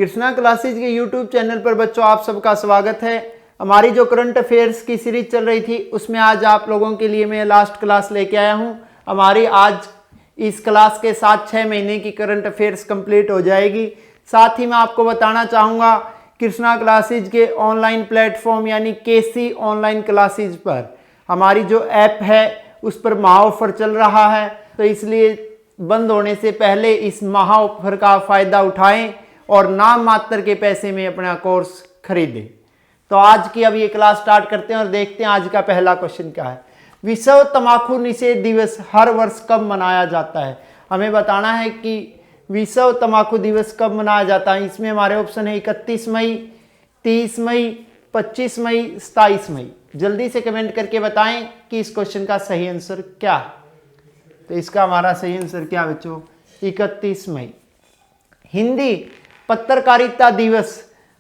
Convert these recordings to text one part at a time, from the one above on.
Krishna classes के YouTube channel पर बच्चों आप सबका स्वागत है। हमारी जो करंट अफेयर्स की सीरीज चल रही थी उसमें आज आप लोगों के लिए मैं लास्ट क्लास लेके आया हूं। हमारी आज इस क्लास के साथ 6 महीने की करंट अफेयर्स कंप्लीट हो जाएगी। साथ ही मैं आपको बताना चाहूँगा कृष्णा क्लासेज के ऑनलाइन प्लेटफॉर्म यानी केसी ऑनलाइन क्लासेज पर हमारी जो ऐप है उस पर महा ऑफर चल रहा है, तो इसलिए बंद होने से पहले इस महा ऑफर का फ़ायदा उठाएं और नाम मात्र के पैसे में अपना कोर्स खरीदें। तो आज की अब ये क्लास स्टार्ट करते हैं और देखते हैं आज का पहला क्वेश्चन क्या है। विश्व तंबाकू निषेध दिवस हर वर्ष कब मनाया जाता है? हमें बताना है कि विश्व तंबाकू दिवस कब मनाया जाता है। इसमें हमारे ऑप्शन है 31 मई, 30 मई, 25 मई, 27 मई। जल्दी से कमेंट करके बताएं कि इस क्वेश्चन का सही आंसर क्या है। तो इसका हमारा सही आंसर क्या बच्चों? 31 मई। हिंदी पत्रकारिता दिवस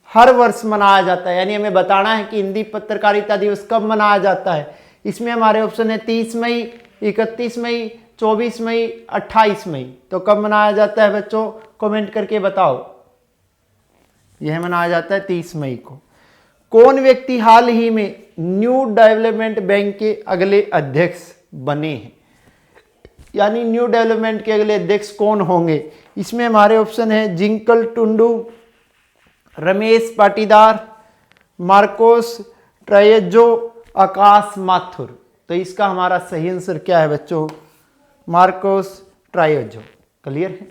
हर वर्ष मनाया जाता है, यानी हमें बताना है कि हिंदी पत्रकारिता दिवस कब मनाया जाता है। इसमें हमारे ऑप्शन है 30 मई, 31 मई, 24 मई, 28 मई। तो कब मनाया जाता है बच्चों? कमेंट करके बताओ। यह मनाया जाता है 30 मई को। कौन व्यक्ति हाल ही में न्यू डेवलपमेंट बैंक के अगले अध्यक्ष बने हैं? यानी न्यू डेवलपमेंट के अगले अध्यक्ष कौन होंगे? इसमें हमारे ऑप्शन है जिंकल टुंडू, रमेश पाटीदार, मार्कोस ट्रायजो, आकाश माथुर। तो इसका हमारा सही आंसर क्या है बच्चों? मार्कोस ट्रायजो। क्लियर है?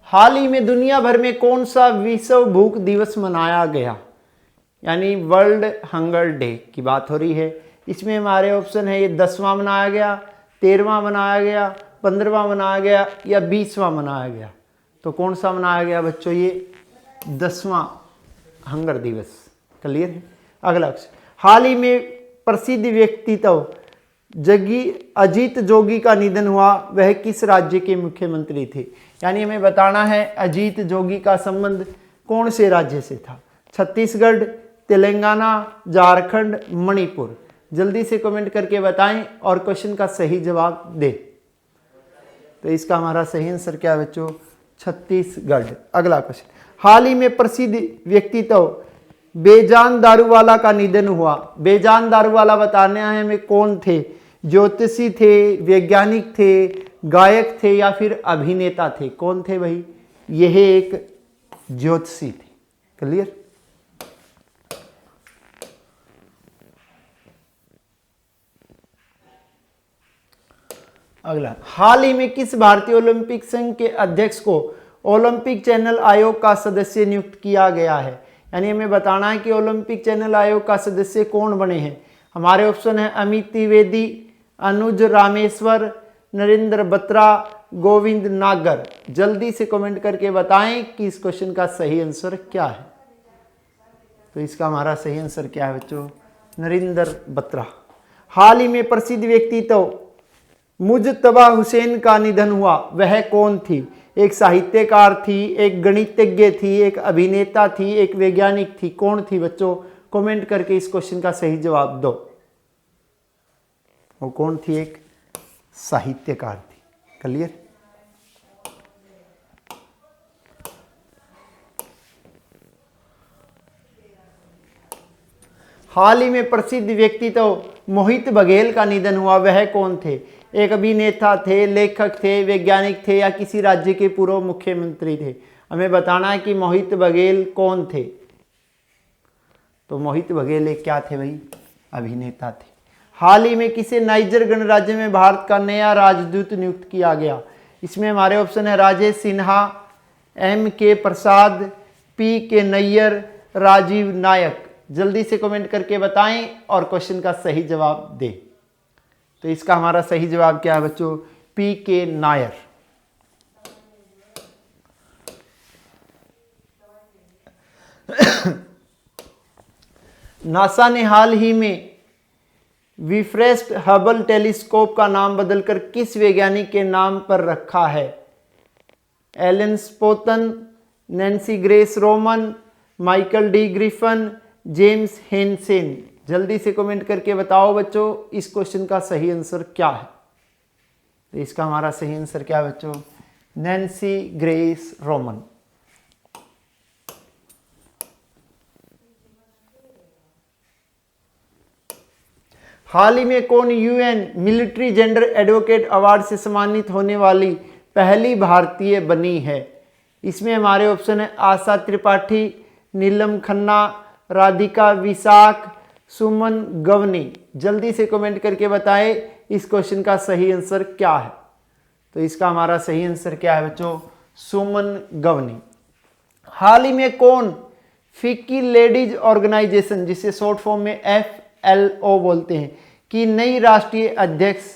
हाल ही में दुनिया भर में कौन सा विश्व भूख दिवस मनाया गया? यानी वर्ल्ड हंगर डे की बात हो रही है। इसमें हमारे ऑप्शन है ये 10वां मनाया गया, 13वां मनाया गया, 15वां मनाया गया या 20वां मनाया गया। तो कौन सा मनाया गया बच्चों? ये 10वां हंगर दिवस। क्लियर है? अगला क्वेश्चन, हाल ही में प्रसिद्ध व्यक्तित्व अजीत जोगी का निधन हुआ, वह किस राज्य के मुख्यमंत्री थे? यानी हमें बताना है अजीत जोगी का संबंध कौन से राज्य से था? छत्तीसगढ़, तेलंगाना, झारखंड, मणिपुर। जल्दी से कमेंट करके बताएं और क्वेश्चन का सही जवाब दें। तो इसका हमारा सही आंसर क्या है बच्चों? छत्तीसगढ़। अगला क्वेश्चन, हाल ही में प्रसिद्ध व्यक्तित्व बेजान दारूवाला का निधन हुआ। बेजान दारूवाला बताना है हमें कौन थे? ज्योतिषी थे, वैज्ञानिक थे, गायक थे या फिर अभिनेता थे? कौन थे भाई? यह एक ज्योतिषी थे। क्लियर? अगला, हाल ही में किस भारतीय ओलंपिक संघ के अध्यक्ष को ओलंपिक चैनल आयोग का सदस्य नियुक्त किया गया है? यानी हमें बताना है कि ओलंपिक चैनल आयोग का सदस्य कौन बने हैं। हमारे ऑप्शन है अमित त्रिवेदी, अनुज रामेश्वर, नरेंद्र बत्रा, गोविंद नागर। जल्दी से कमेंट करके बताएं कि इस क्वेश्चन का सही आंसर क्या है। तो इसका हमारा सही आंसर क्या है बच्चों? नरेंद्र बत्रा। हाल ही में प्रसिद्ध व्यक्तित्व मुजतबा हुसैन का निधन हुआ, वह कौन थी? एक साहित्यकार थी, एक गणितज्ञ थी, एक अभिनेता थी, एक वैज्ञानिक थी। कौन थी बच्चों? कमेंट करके इस क्वेश्चन का सही जवाब दो। वो कौन थी? एक साहित्यकार थी। क्लियर? हाल ही में प्रसिद्ध व्यक्तित्व मोहित बघेल का निधन हुआ, वह कौन थे? एक अभिनेता थे, लेखक थे, वैज्ञानिक थे या किसी राज्य के पूर्व मुख्यमंत्री थे? हमें बताना है कि मोहित बघेल कौन थे। तो मोहित बघेल एक क्या थे भाई? अभिनेता थे। हाल ही में किसे नाइजर गणराज्य में भारत का नया राजदूत नियुक्त किया गया? इसमें हमारे ऑप्शन है राजेश सिन्हा, M.K. प्रसाद, P.K. नैयर, राजीव नायक। जल्दी से कमेंट करके बताएं और क्वेश्चन का सही जवाब दें। तो इसका हमारा सही जवाब क्या है बच्चों? P.K. नायर। नासा ने हाल ही में विफ्रेस्ट हबल टेलीस्कोप का नाम बदलकर किस वैज्ञानिक के नाम पर रखा है? एलन स्पोतन, Nancy Grace Roman, Michael D Griffin, James Hansen. जल्दी से कमेंट करके बताओ बच्चों इस क्वेश्चन का सही आंसर क्या है। तो इसका हमारा सही आंसर क्या है बच्चों? Nancy Grace Roman. हाल ही में कौन UN military gender advocate award से सम्मानित होने वाली पहली भारतीय बनी है? इसमें हमारे ऑप्शन है आशा त्रिपाठी, नीलम खन्ना, राधिका विशाख, सुमन गवनी। जल्दी से कमेंट करके बताएं इस क्वेश्चन का सही आंसर क्या है। तो इसका हमारा सही आंसर क्या है बच्चों? सुमन गवनी। हाल ही में कौन फिक्की लेडीज ऑर्गेनाइजेशन, जिसे शॉर्ट फॉर्म में FLO बोलते हैं, की नई राष्ट्रीय अध्यक्ष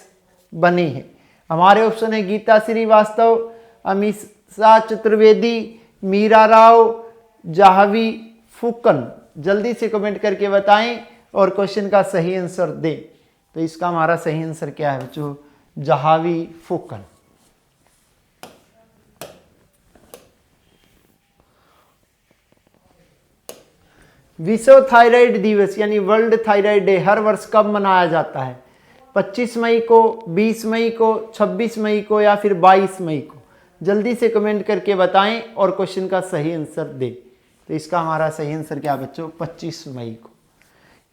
बनी है? हमारे ऑप्शन है गीता श्रीवास्तव, अमीषा चतुर्वेदी, मीरा राव, जाह्नवी फूकन। जल्दी से कमेंट करके बताएं और क्वेश्चन का सही आंसर दें। तो इसका हमारा सही आंसर क्या है बच्चों? जाह्नवी फूकन। विश्व थायराइड दिवस यानी वर्ल्ड थायराइड डे हर वर्ष कब मनाया जाता है? 25 मई को, 20 मई को, 26 मई को या फिर 22 मई को? जल्दी से कमेंट करके बताएं और क्वेश्चन का सही आंसर दें। तो इसका हमारा सही आंसर क्या बच्चों? 25 मई को।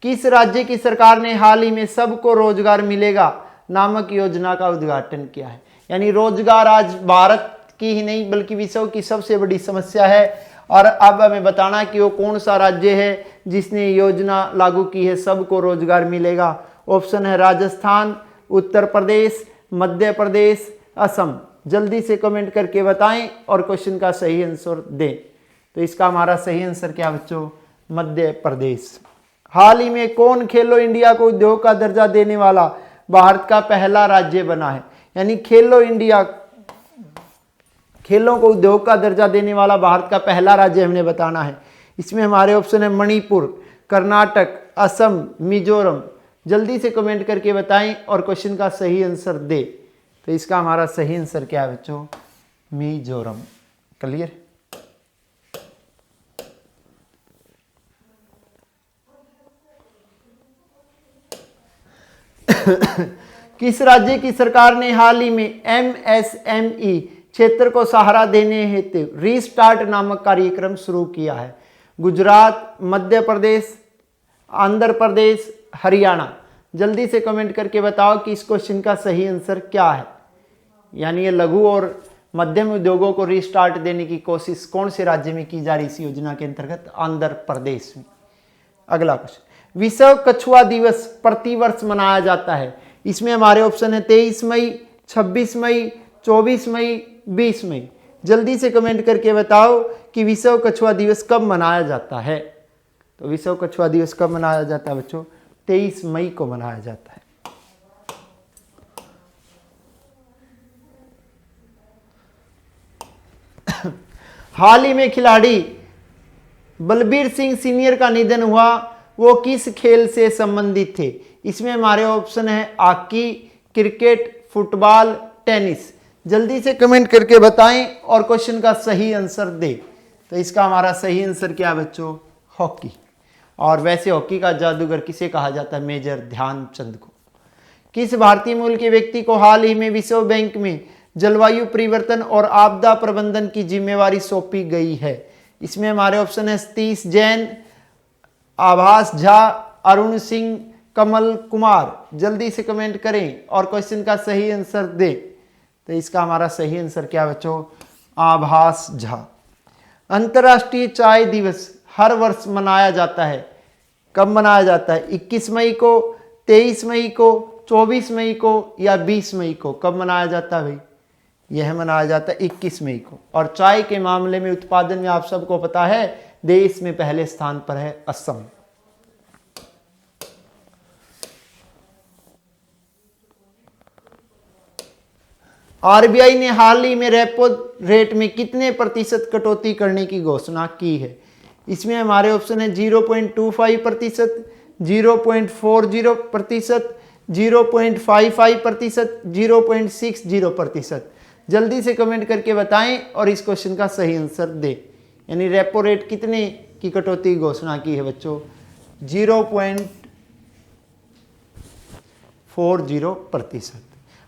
किस राज्य की सरकार ने हाल ही में सबको रोजगार मिलेगा नामक योजना का उद्घाटन किया है? यानी रोजगार आज भारत की ही नहीं बल्कि विश्व की सबसे बड़ी समस्या है, और अब हमें बताना कि वो कौन सा राज्य है जिसने योजना लागू की है सबको रोजगार मिलेगा। ऑप्शन है राजस्थान, उत्तर प्रदेश, मध्य प्रदेश, असम। जल्दी से कमेंट करके बताएं और क्वेश्चन का सही आंसर दें। तो इसका हमारा सही आंसर क्या बच्चों? मध्य प्रदेश। हाल ही में कौन खेलो इंडिया को उद्योग का दर्जा देने वाला भारत का पहला राज्य बना है? यानी खेलो इंडिया, खेलों को उद्योग का दर्जा देने वाला भारत का पहला राज्य हमने बताना है। इसमें हमारे ऑप्शन है मणिपुर, कर्नाटक, असम, मिजोरम। जल्दी से कमेंट करके बताएं और क्वेश्चन का सही आंसर दें। तो इसका हमारा सही आंसर क्या है बच्चों? मिजोरम। क्लियर? किस राज्य की सरकार ने हाल ही में MSME क्षेत्र को सहारा देने हेतु रीस्टार्ट नामक कार्यक्रम शुरू किया है? गुजरात, मध्य प्रदेश, आंध्र प्रदेश, हरियाणा। जल्दी से कमेंट करके बताओ कि इस क्वेश्चन का सही आंसर क्या है। यानी ये लघु और मध्यम उद्योगों को रीस्टार्ट देने की कोशिश कौन से राज्य में की जा रही इस योजना के अंतर्गत? आंध्र प्रदेश में। अगला क्वेश्चन, विश्व कछुआ दिवस प्रतिवर्ष मनाया जाता है। इसमें हमारे ऑप्शन है 23 मई, 26 मई, 24 मई, 20 मई। जल्दी से कमेंट करके बताओ कि विश्व कछुआ दिवस कब मनाया जाता है। तो विश्व कछुआ दिवस कब मनाया जाता है बच्चों? 23 मई को मनाया जाता है। हाल ही में खिलाड़ी बलबीर सिंह सीनियर का निधन हुआ, वो किस खेल से संबंधित थे? इसमें हमारे ऑप्शन है हॉकी, क्रिकेट, फुटबॉल, टेनिस। जल्दी से कमेंट करके बताएं और क्वेश्चन का सही आंसर दें। तो इसका हमारा सही आंसर क्या है बच्चों? हॉकी। और वैसे हॉकी का जादूगर किसे कहा जाता है? मेजर ध्यानचंद को। किस भारतीय मूल के व्यक्ति को हाल ही में विश्व बैंक में जलवायु परिवर्तन और आपदा प्रबंधन की जिम्मेवारी सौंपी गई है? इसमें हमारे ऑप्शन है सतीश जैन, आभास झा, अरुण सिंह, कमल कुमार। जल्दी से कमेंट करें और क्वेश्चन का सही आंसर दें। तो इसका हमारा सही आंसर क्या बच्चों? आभास झा। अंतर्राष्ट्रीय चाय दिवस हर वर्ष मनाया जाता है। कब मनाया जाता है? 21 मई को, 23 मई को, 24 मई को या 20 मई को? कब मनाया जाता है भाई? यह मनाया जाता है 21 मई को। और चाय के मामले में उत्पादन में आप सबको पता है देश में पहले स्थान पर है असम। आरबीआई ने हाल ही में रेपो रेट में कितने प्रतिशत कटौती करने की घोषणा की है? इसमें हमारे ऑप्शन है 0.25%, 0.40%, 0.55%, 0.60%। जल्दी से कमेंट करके बताएं और इस क्वेश्चन का सही आंसर दें। यानी रेपो रेट कितने की कटौती की घोषणा की है बच्चों? 40%।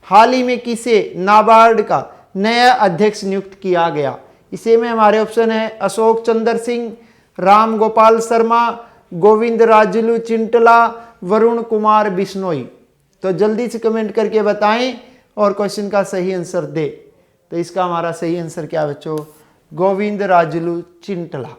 हाल ही में किसे नाबार्ड का नया अध्यक्ष नियुक्त किया गया? इसे में हमारे ऑप्शन है अशोक चंद्र सिंह, राम गोपाल शर्मा, गोविंद राजुलू चिंटला, वरुण कुमार बिश्नोई। तो जल्दी से कमेंट करके बताएं और क्वेश्चन का सही आंसर दे। तो इसका हमारा सही आंसर क्या बच्चों? गोविंद राजुलू चिंटला।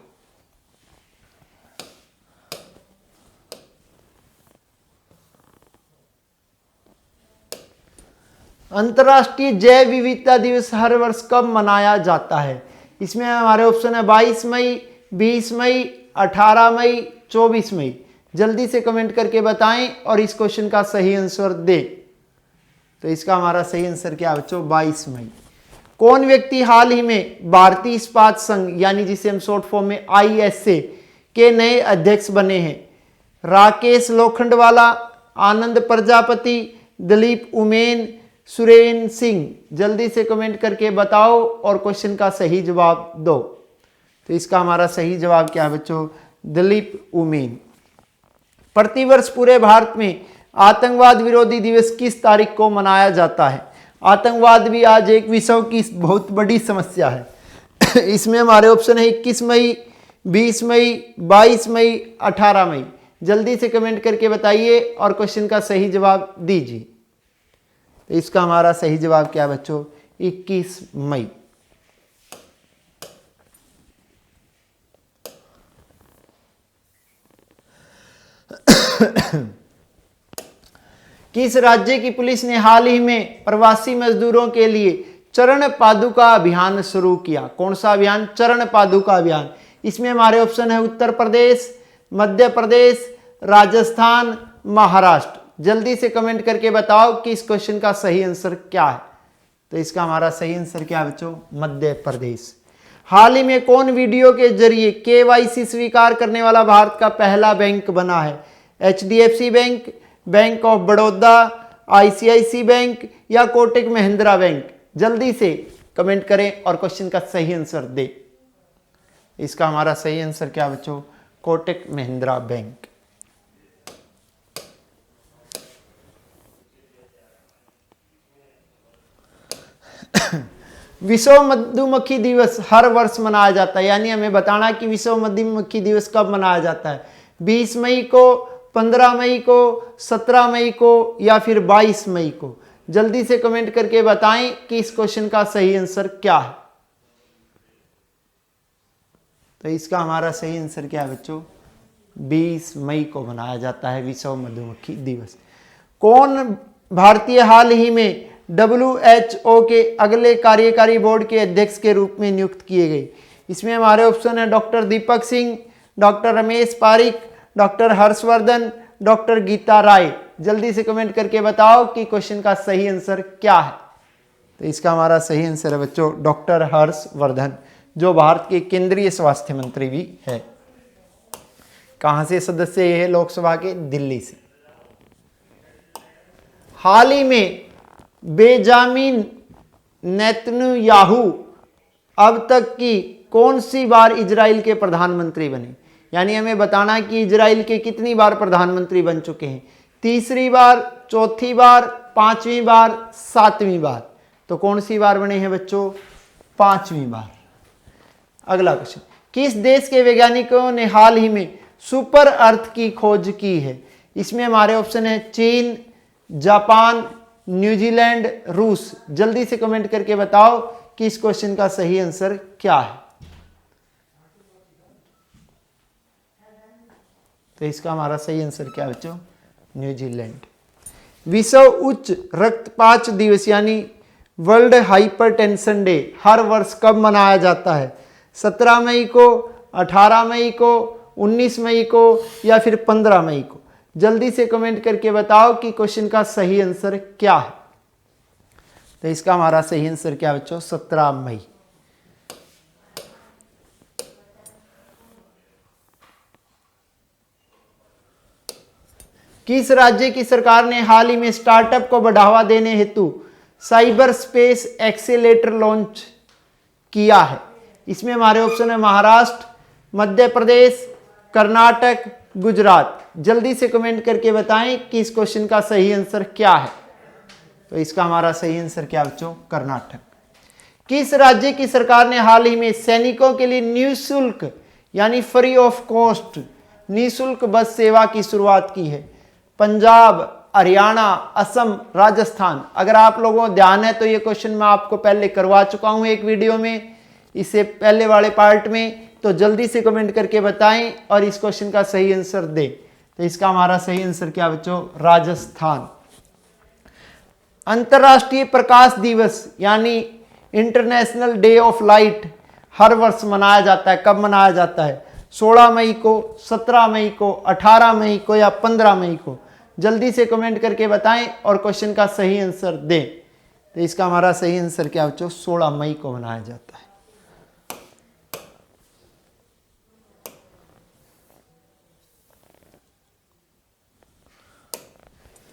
अंतर्राष्ट्रीय जैव विविधता दिवस हर वर्ष कब मनाया जाता है? इसमें हमारे ऑप्शन है 22 मई, 20 मई, 18 मई, 24 मई। जल्दी से कमेंट करके बताएं और इस क्वेश्चन का सही आंसर दे। तो इसका हमारा सही आंसर क्या बच्चों? 22 मई। कौन व्यक्ति हाल ही में भारतीय इस्पात संघ यानी जिसे हम शॉर्ट फॉर्म में ISA के नए अध्यक्ष बने हैं? राकेश लोखंडवाला, आनंद प्रजापति, दिलीप उमेन, सुरेन सिंह। जल्दी से कमेंट करके बताओ और क्वेश्चन का सही जवाब दो। तो इसका हमारा सही जवाब क्या है बच्चों? दिलीप उमेन। प्रतिवर्ष पूरे भारत में आतंकवाद विरोधी दिवस किस तारीख को मनाया जाता है? आतंकवाद भी आज एक विश्व की बहुत बड़ी समस्या है। इसमें हमारे ऑप्शन है 21 मई, 20 मई, 22 मई, 18 मई। जल्दी से कमेंट करके बताइए और क्वेश्चन का सही जवाब दीजिए। तो इसका हमारा सही जवाब क्या बच्चों? 21 मई। किस राज्य की पुलिस ने हाल ही में प्रवासी मजदूरों के लिए चरण पादुका अभियान शुरू किया? कौन सा अभियान? चरण पादुका अभियान। इसमें हमारे ऑप्शन है उत्तर प्रदेश, मध्य प्रदेश, राजस्थान, महाराष्ट्र। जल्दी से कमेंट करके बताओ कि इस क्वेश्चन का सही आंसर क्या है। तो इसका हमारा सही आंसर क्या है बच्चों? मध्य प्रदेश। हाल ही में कौन वीडियो के जरिए KYC स्वीकार करने वाला भारत का पहला बैंक बना है? HDFC bank, bank of Baroda, ICICI bank या कोटक महिंद्रा बैंक? जल्दी से कमेंट करें और क्वेश्चन का सही आंसर दे। इसका हमारा सही आंसर क्या बच्चों? कोटक महिंद्रा बैंक। विश्व मधुमक्खी दिवस हर वर्ष मनाया जाता है, यानी हमें बताना कि विश्व मधुमक्खी दिवस कब मनाया जाता है? 20 मई को, 15 मई को, 17 मई को या फिर 22 मई को? जल्दी से कमेंट करके बताएं कि इस क्वेश्चन का सही आंसर क्या है। तो इसका हमारा सही आंसर क्या है बच्चों? 20 मई को मनाया जाता है विश्व मधुमक्खी दिवस। कौन भारतीय हाल ही में WHO के अगले कार्यकारी बोर्ड के अध्यक्ष के रूप में नियुक्त किए गए? इसमें हमारे ऑप्शन है doctor Deepak Singh, doctor Ramesh Pareek, doctor Harshvardhan, doctor Geeta Rai. जल्दी से कमेंट करके बताओ कि क्वेश्चन का सही आंसर क्या है। तो इसका हमारा सही आंसर है बच्चों डॉक्टर हर्षवर्धन, जो भारत के केंद्रीय स्वास्थ्य मंत्री भी है। कहां से सदस्य ये है? लोकसभा के, दिल्ली से। हाल ही में बेंजामिन नेतन्याहू अब तक की कौन सी बार इजराइल के प्रधानमंत्री बने? यानी हमें बताना कि इजराइल के कितनी बार प्रधानमंत्री बन चुके हैं? तीसरी बार, चौथी बार, पांचवी बार, सातवीं बार? तो कौन सी बार बने हैं बच्चों? पांचवी बार। अगला क्वेश्चन, किस देश के वैज्ञानिकों ने हाल ही में सुपर अर्थ की खोज की है? इसमें हमारे ऑप्शन है चीन, जापान, न्यूजीलैंड, रूस। जल्दी से कमेंट करके बताओ कि इस क्वेश्चन का सही आंसर क्या है। तो इसका हमारा सही आंसर क्या है बच्चों? न्यूजीलैंड। विश्व उच्च रक्तपात दिवस यानी वर्ल्ड हाइपरटेंशन डे हर वर्ष कब मनाया जाता है? 17 मई को, 18 मई को, 19 मई को या फिर 15 मई को? जल्दी से कमेंट करके बताओ कि क्वेश्चन का सही आंसर क्या है। तो इसका हमारा सही आंसर क्या बच्चों? 17 मई। किस राज्य की सरकार ने हाल ही में स्टार्टअप को बढ़ावा देने हेतु साइबर स्पेस एक्सेलेरेटर लॉन्च किया है? इसमें हमारे ऑप्शन है महाराष्ट्र, मध्य प्रदेश, कर्नाटक, गुजरात। जल्दी से कमेंट करके बताएं कि इस क्वेश्चन का सही आंसर क्या है। तो इसका हमारा सही आंसर क्या बच्चों? कर्नाटक। किस राज्य की सरकार ने हाल ही में सैनिकों के लिए निःशुल्क यानी फ्री ऑफ कॉस्ट निःशुल्क बस सेवा की शुरुआत की है? पंजाब, हरियाणा, असम, राजस्थान। अगर आप लोगों को ध्यान है तो ये क्वेश्चन मैं आपको पहले करवा चुका हूं एक वीडियो में, इससे पहले वाले पार्ट में। तो जल्दी से कमेंट करके बताएं और इस क्वेश्चन का सही आंसर दें। तो इसका हमारा सही आंसर क्या बच्चों? राजस्थान। अंतर्राष्ट्रीय प्रकाश दिवस यानी इंटरनेशनल डे ऑफ लाइट हर वर्ष मनाया जाता है। कब मनाया जाता है? 16 मई को, 17 मई को, 18 मई को या 15 मई को? जल्दी से कमेंट करके बताएं और क्वेश्चन का सही आंसर दें। तो इसका हमारा सही आंसर क्या बच्चों? 16 मई को मनाया जाता है।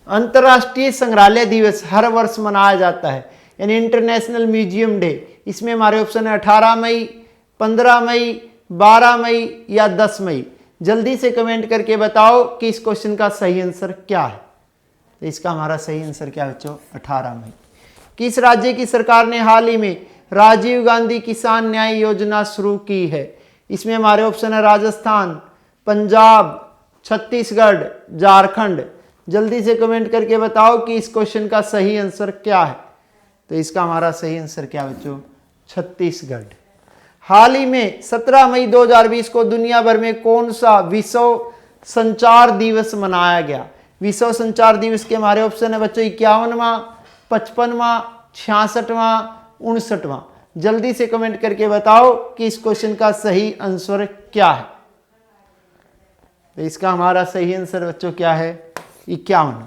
अंतर्राष्ट्रीय संग्रहालय दिवस हर वर्ष मनाया जाता है यानी इंटरनेशनल म्यूजियम डे। इसमें हमारे ऑप्शन है 18 मई, 15 मई, 12 मई या 10 मई। जल्दी से कमेंट करके बताओ कि इस क्वेश्चन का सही आंसर क्या है। तो इसका हमारा सही आंसर क्या है बच्चों? 18 मई। किस राज्य की सरकार ने हाल ही में राजीव गांधी किसान न्याय योजना शुरू की है? इसमें हमारे ऑप्शन है राजस्थान, पंजाब, छत्तीसगढ़, झारखंड। जल्दी से कमेंट करके बताओ कि इस क्वेश्चन का सही आंसर क्या है। तो इसका हमारा सही आंसर क्या बच्चों? छत्तीसगढ़। हाल ही में 17 मई 2020 को दुनिया भर में कौन सा विश्व संचार दिवस मनाया गया? विश्व संचार दिवस के हमारे ऑप्शन है बच्चों 51वां, 55वां, 66वां, 59वां। जल्दी से कमेंट करके बताओ कि इस क्वेश्चन का सही आंसर क्या है। तो इसका हमारा सही आंसर बच्चों क्या है? 51।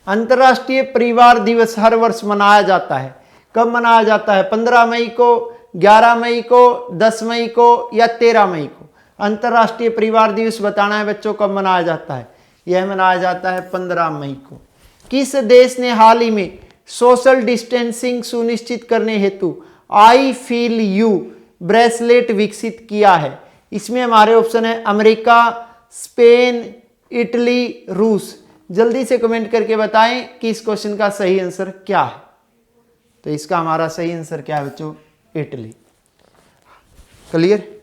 अंतर्राष्ट्रीय परिवार दिवस हर वर्ष मनाया जाता है। कब मनाया जाता है? 15 मई को, 11 मई को, 10 मई को या 13 मई को? अंतर्राष्ट्रीय परिवार दिवस बताना है बच्चों कब मनाया जाता है। यह मनाया जाता है 15 मई को। किस देश ने हाल ही में सोशल डिस्टेंसिंग सुनिश्चित करने हेतु आई फील यू ब्रेसलेट विकसित किया है? इसमें हमारे ऑप्शन है अमेरिका, स्पेन, इटली, रूस। जल्दी से कमेंट करके बताएं कि इस क्वेश्चन का सही आंसर क्या है। तो इसका हमारा सही आंसर क्या है बच्चों? इटली। क्लियर?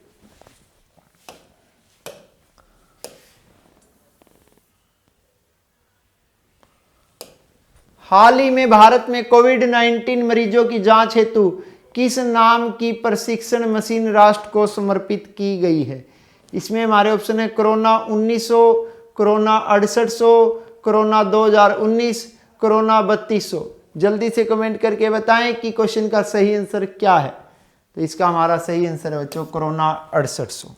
हाल ही में भारत में कोविड-19 मरीजों की जांच हेतु किस नाम की प्रशिक्षण मशीन राष्ट्र को समर्पित की गई है? इसमें हमारे ऑप्शन है कोरोना 1900, कोरोना 6800, कोरोना 2019, कोरोना 3200। जल्दी से कमेंट करके बताएं कि क्वेश्चन का सही आंसर क्या है। तो इसका हमारा सही आंसर है बच्चों कोरोना 6800।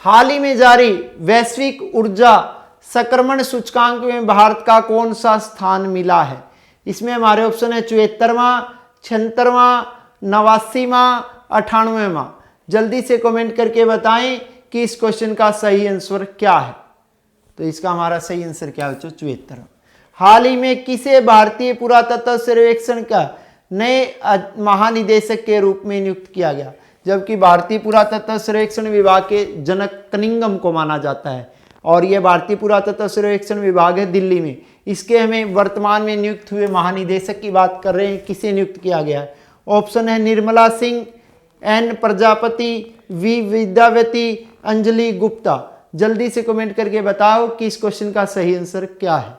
हाल ही में जारी वैश्विक ऊर्जा संक्रमण सूचकांक में भारत का कौन सा स्थान मिला है? इसमें हमारे ऑप्शन है 74वां, 76वां, 89वां, 98वां। जल्दी से कमेंट करके बताएं कि इस क्वेश्चन का सही आंसर क्या है। तो इसका हमारा सही आंसर क्या है बच्चों? 74। हाल ही में किसे भारतीय पुरातत्व सर्वेक्षण का नए महानिदेशक के रूप में नियुक्त किया गया? जबकि भारतीय पुरातत्व सर्वेक्षण विभाग के जनक कनिंगम को माना जाता है और यह भारतीय पुरातत्व सर्वेक्षण विभाग है दिल्ली में। इसके हमें वर्तमान में नियुक्त हुए महानिदेशक की बात कर रहे हैं, किसे नियुक्त किया गया है? ऑप्शन है निर्मला सिंह, एन प्रजापति, वी विद्यावती, अंजलि गुप्ता। जल्दी से कमेंट करके बताओ कि इस क्वेश्चन का सही आंसर क्या है।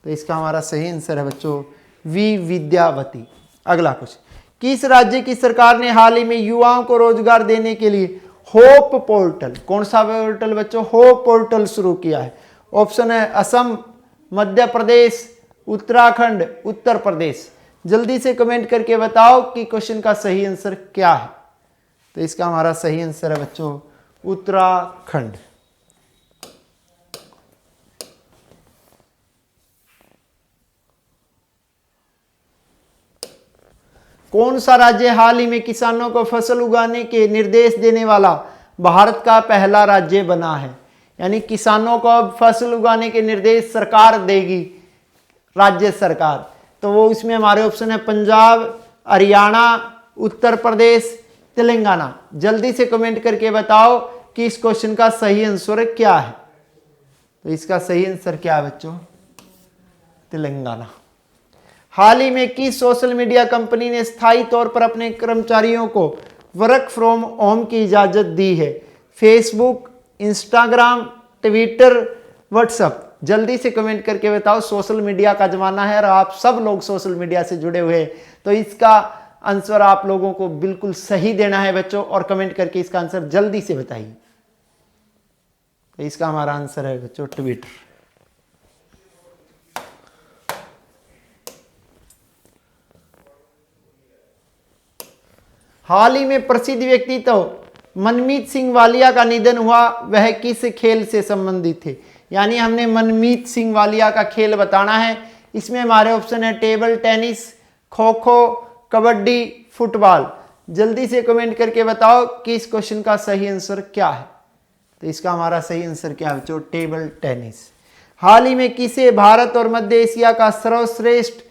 तो इसका हमारा सही आंसर है बच्चों वी विद्यावती। अगला क्वेश्चन, किस राज्य की सरकार ने हाल ही में युवाओं को रोजगार देने के लिए होप पोर्टल, कौन सा पोर्टल बच्चों? होप पोर्टल शुरू किया है। ऑप्शन है असम, मध्य प्रदेश, उत्तराखंड, उत्तर प्रदेश। जल्दी से कमेंट करके बताओ कि क्वेश्चन का सही आंसर क्या है। तो इसका हमारा सही आंसर है बच्चों उत्तराखंड। कौन सा राज्य हाल ही में किसानों को फसल उगाने के निर्देश देने वाला भारत का पहला राज्य बना है। यानी किसानों को अब फसल उगाने के निर्देश सरकार देगी, राज्य सरकार। तो वो इसमें हमारे ऑप्शन है पंजाब, हरियाणा, उत्तर प्रदेश, तेलंगाना। जल्दी से कमेंट करके बताओ कि इस क्वेश्चन का सही आंसर क्या है। तो इसका सही आंसर क्या है बच्चों? तेलंगाना। हाल ही में किस सोशल मीडिया कंपनी ने स्थायी तौर पर अपने कर्मचारियों को वर्क फ्रॉम होम की इजाजत दी है? Facebook, Instagram, Twitter, WhatsApp. जल्दी से कमेंट करके बताओ। सोशल मीडिया का जमाना है और आप सब लोग सोशल मीडिया से जुड़े हुए हैं, तो इसका आंसर आप लोगों को बिल्कुल सही देना है बच्चों, और कमेंट करके इसका आंसर जल्दी से बताइए। तो इसका हमारा आंसर है बच्चों ट्विटर। हाल ही में प्रसिद्ध व्यक्तित्व मनमीत सिंह वालिया का निधन हुआ, वह किस खेल से संबंधित थे? यानी हमने मनमीत सिंह वालिया का खेल बताना है। इसमें हमारे ऑप्शन है table tennis, kho kho, kabaddi, football. जल्दी से कमेंट करके बताओ कि इस क्वेश्चन का सही आंसर क्या है। तो इसका हमारा सही आंसर क्या है बच्चों? Table tennis. हाल ही में किसे भारत और मध्य एशिया का सर्वश्रेष्ठ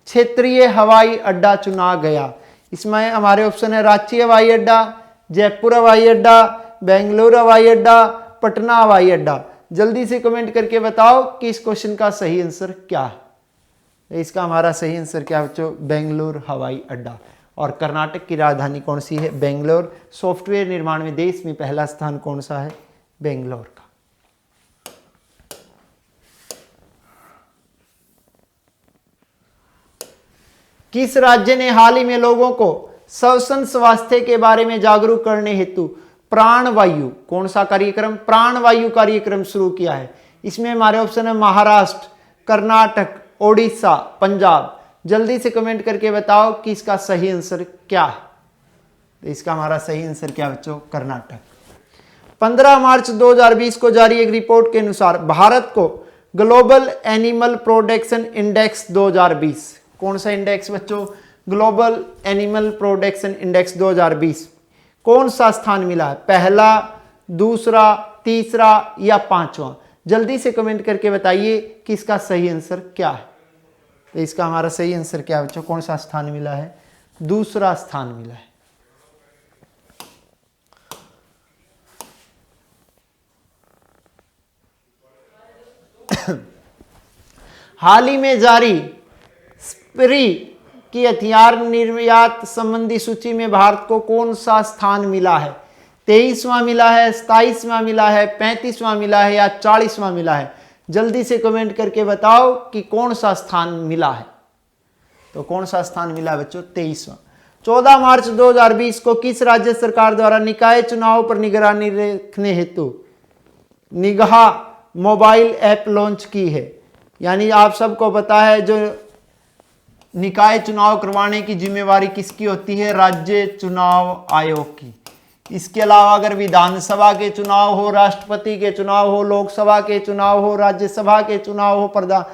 क्षेत्रीय हवाई अड्डा चुना गया? इसमें हमारे ऑप्शन है रांची हवाई अड्डा, जयपुर हवाई अड्डा, बेंगलुरु हवाई अड्डा, पटना हवाई अड्डा। जल्दी से कमेंट करके बताओ कि इस क्वेश्चन का सही आंसर क्या है। इसका हमारा सही आंसर क्या है बच्चों? बेंगलुरु हवाई अड्डा। और कर्नाटक की राजधानी कौन सी है? बेंगलोर। सॉफ्टवेयर निर्माण में देश में पहला स्थान कौन सा है? बेंगलोर का। किस राज्य ने हाल ही में लोगों को श्वसन स्वास्थ्य के बारे में जागरूक करने हेतु प्राणवायु, कौन सा कार्यक्रम? प्राणवायु कार्यक्रम शुरू किया है? इसमें हमारे ऑप्शन है महाराष्ट्र, कर्नाटक, ओडिशा, पंजाब। जल्दी से कमेंट करके बताओ कि इसका सही आंसर क्या है। तो इसका हमारा सही आंसर क्या बच्चों? कर्नाटक। 15 मार्च 2020 को जारी एक रिपोर्ट के अनुसार भारत को ग्लोबल एनिमल प्रोडक्शन इंडेक्स 2020, कौन सा इंडेक्स बच्चों? ग्लोबल एनिमल प्रोडक्शन इंडेक्स 2020, कौन सा स्थान मिला है? पहला, दूसरा, तीसरा या पांचवा? जल्दी से कमेंट करके बताइए कि इसका सही आंसर क्या है। तो इसका हमारा सही आंसर क्या है बच्चों? कौन सा स्थान मिला है? दूसरा स्थान मिला है। हाल ही में जारी स्प्री की हथियार निर्यात संबंधी सूची में भारत को कौन सा स्थान मिला है? 23वां मिला है, 27वां मिला है, 35वां मिला है या 40वां मिला है? जल्दी से कमेंट करके बताओ कि कौन सा स्थान मिला है। तो कौन सा स्थान मिला बच्चों? 23वां। 14 मार्च 2020 को किस राज्य सरकार द्वारा निकाय चुनाव पर निगरानी रखने हेतु निगाह मोबाइल ऐप लॉन्च की है? यानी आप सबको पता है जो निकाय चुनाव करवाने की जिम्मेवारी किसकी होती है? राज्य चुनाव आयोग की। इसके अलावा अगर विधानसभा के चुनाव हो, राष्ट्रपति के चुनाव हो, लोकसभा के चुनाव हो, राज्यसभा के चुनाव हो, प्रधान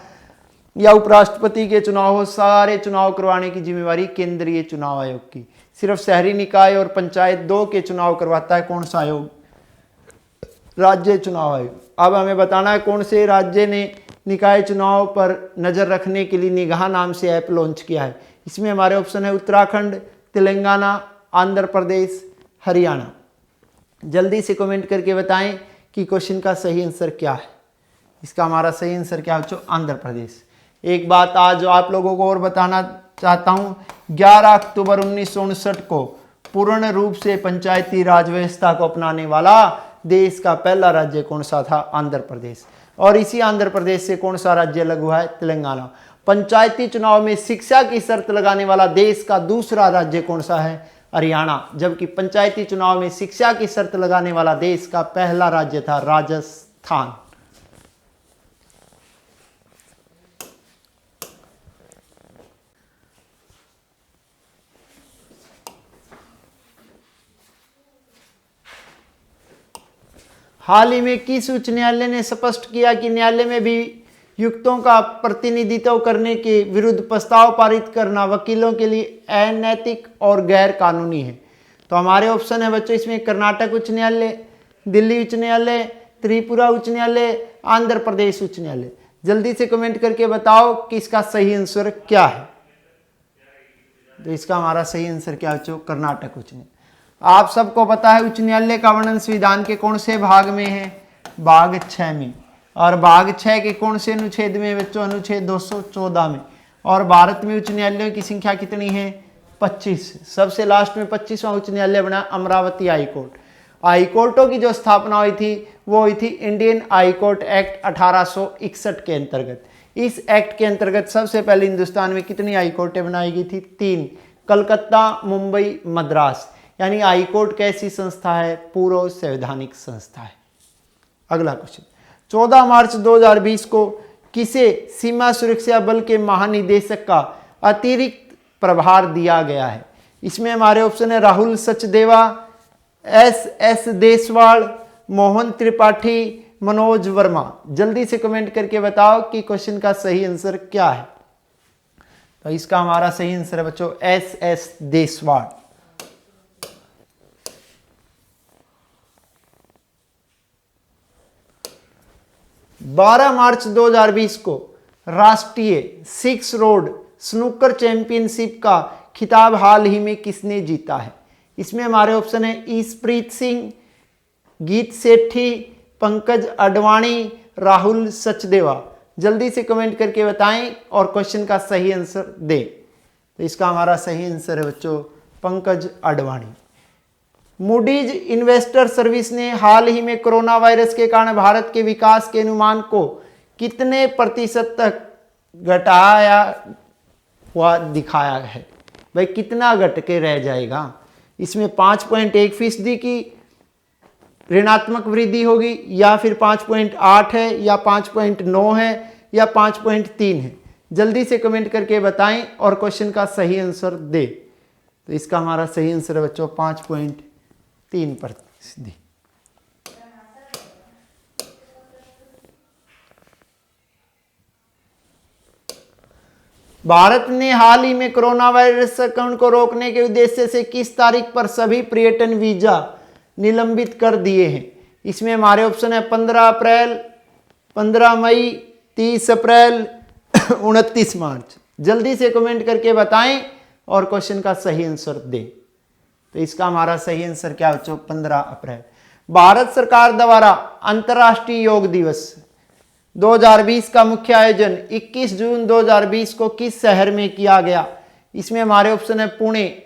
या उपराष्ट्रपति के चुनाव हो, सारे चुनाव करवाने की जिम्मेवारी केंद्रीय चुनाव आयोग की। सिर्फ शहरी निकाय और पंचायत 2 के चुनाव करवाता है कौन सा आयोग? राज्य चुनाव आयोग। अब हमें बताना है कौन से राज्य ने निकाय चुनाव पर नजर रखने के लिए निगाह नाम से ऐप लॉन्च किया है। इसमें हमारे ऑप्शन है उत्तराखंड, तेलंगाना, आंध्र प्रदेश, हरियाणा। जल्दी से कमेंट करके बताएं कि क्वेश्चन का सही आंसर क्या है। इसका हमारा सही आंसर क्या बच्चों? आंध्र प्रदेश। एक बात आज आप लोगों को और बताना चाहता हूं, 11 अक्टूबर 1959 को पूर्ण रूप से पंचायती राज व्यवस्था को अपनाने वाला देश का पहला राज्य कौन सा था? आंध्र प्रदेश। और इसी आंध्र प्रदेश से कौन सा राज्य अलग हुआ है? तेलंगाना। पंचायती चुनाव में शिक्षा की शर्त लगाने वाला देश का दूसरा राज्य कौन सा है? हरियाणा। जबकि पंचायती चुनाव में शिक्षा की शर्त लगाने वाला देश का पहला राज्य था राजस्थान। हाल ही में किस उच्च न्यायालय ने स्पष्ट किया कि न्यायालय में भी युक्तों का प्रतिनिधित्व करने के विरुद्ध प्रस्ताव पारित करना वकीलों के लिए अनैतिक और गैर कानूनी है? तो हमारे ऑप्शन है बच्चों इसमें कर्नाटक उच्च न्यायालय, दिल्ली उच्च न्यायालय, त्रिपुरा उच्च न्यायालय, आंध्र प्रदेश उच्च न्यायालय। जल्दी से कमेंट करके बताओ कि इसका सही आंसर क्या है। तो इसका हमारा सही आंसर क्या है? कर्नाटक उच्च न्यायालय। आप सबको पता है उच्च न्यायालय का वर्णन संविधान के कौन से भाग में है? भाग 6 में। और भाग 6 के कौन से अनुच्छेद में बच्चों? अनुच्छेद 214 में। और भारत में उच्च न्यायालयों की संख्या कितनी है? 25। सबसे लास्ट में 25वां उच्च न्यायालय बना अमरावती हाई कोर्ट। हाई कोर्टों की जो स्थापना हुई थी वो हुई थी इंडियन हाई कोर्ट एक्ट 1861 के अंतर्गत। इस एक्ट के अंतर्गत सबसे पहले हिंदुस्तान में कितनी हाई कोर्टें बनाई गई थी? 3, कलकत्ता, मुंबई, मद्रास। यानी हाई कोर्ट कैसी संस्था है? पूर्व संवैधानिक संस्था है। अगला क्वेश्चन, 14 मार्च 2020 को किसे सीमा सुरक्षा बल के महानिदेशक का अतिरिक्त प्रभार दिया गया है? इसमें हमारे ऑप्शन है राहुल सचदेवा, एस देशवाल, मोहन त्रिपाठी, मनोज वर्मा। जल्दी से कमेंट करके बताओ कि क्वेश्चन का सही आंसर क्या है। तो इसका हमारा सही आंसर है बच्चों एस देशवाल। 12 मार्च 2020 को राष्ट्रीय 6 रोड स्नूकर चैंपियनशिप का खिताब हाल ही में किसने जीता है? इसमें हमारे ऑप्शन है ईशप्रीत सिंह, गीत सेठी, पंकज अडवाणी, राहुल सचदेवा। जल्दी से कमेंट करके बताएं और क्वेश्चन का सही आंसर दें। तो इसका हमारा सही आंसर है बच्चों Pankaj Advani. Moody's investor service ने हाल ही में कोरोना वायरस के कारण भारत के विकास के अनुमान को कितने प्रतिशत तक घटाया हुआ दिखाया है? भाई कितना घट के रह जाएगा? इसमें 5.1% की ऋणात्मक वृद्धि होगी, या फिर 5.8 है, या 5.9 है, या 5.3 है। जल्दी से कमेंट करके बताएं और क्वेश्चन का सही आंसर दे। तो इसका हमारा सही आंसर है बच्चों 5.3%। भारत ने हाल ही में कोरोना वायरस संक्रमण को रोकने के उद्देश्य से किस तारीख पर सभी पर्यटन वीजा निलंबित कर दिए हैं? इसमें हमारे ऑप्शन है 15 अप्रैल, 15 मई, 30 अप्रैल, 29 मार्च। जल्दी से कमेंट करके बताएं और क्वेश्चन का सही आंसर दें। तो इसका हमारा सही आंसर क्या हो? 15 अप्रैल। भारत सरकार द्वारा अंतर्राष्ट्रीय योग दिवस 2020 का मुख्य आयोजन 21 जून 2020 को किस शहर में किया गया? इसमें हमारे ऑप्शन है पुणे,